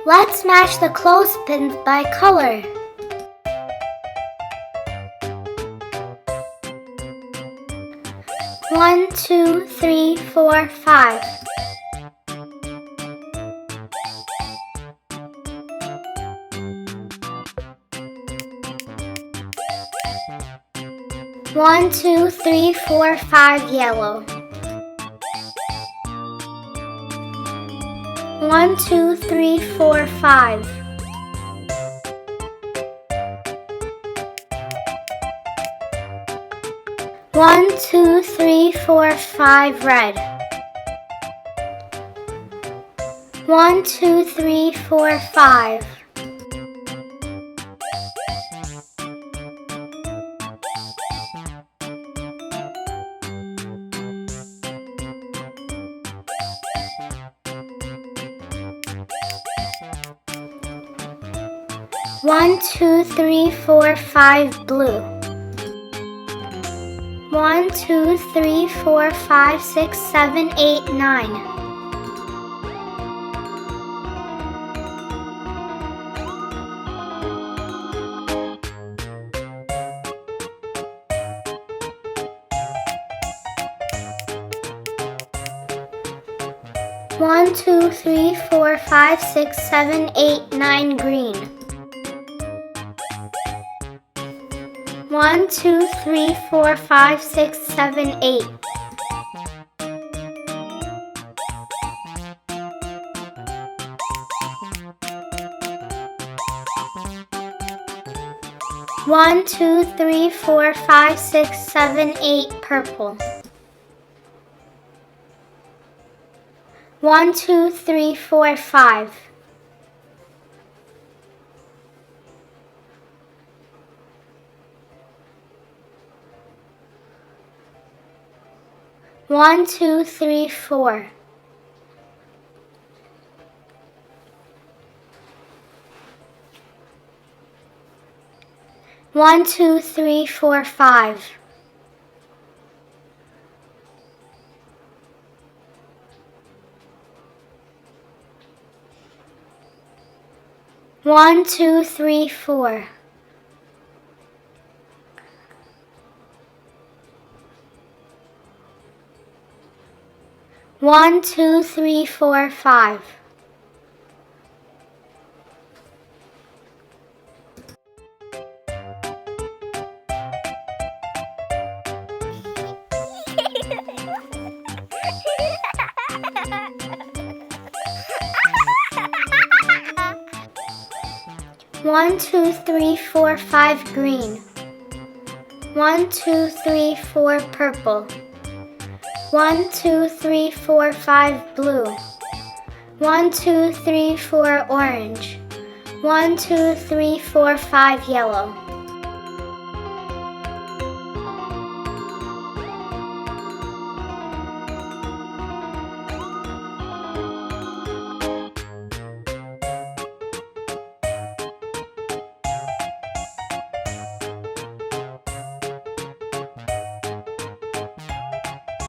Let's match the clothespins by color. One, two, three, four, five. One, two, three, four, five, yellow. One, two, three, four, five. One, two, three, four, five, red. One, two, three, four, five. One, two, three, four, five, blue. One, two, three, four, five, six, seven, eight, nine. One, two, three, four, five, six, seven, eight, nine, green. One, two, three, four, five, six, seven, eight. One, two, three, four, five, six, seven, eight, purple. One, two, three, four, five. One, two, three, four. One, two, three, four, five. One, two, three, four. One, two, three, four, five. One, two, three, four, five, green. One, two, three, four, purple. One, two, three, four, five, blue. One, two, three, four, orange. One, two, three, four, five, yellow.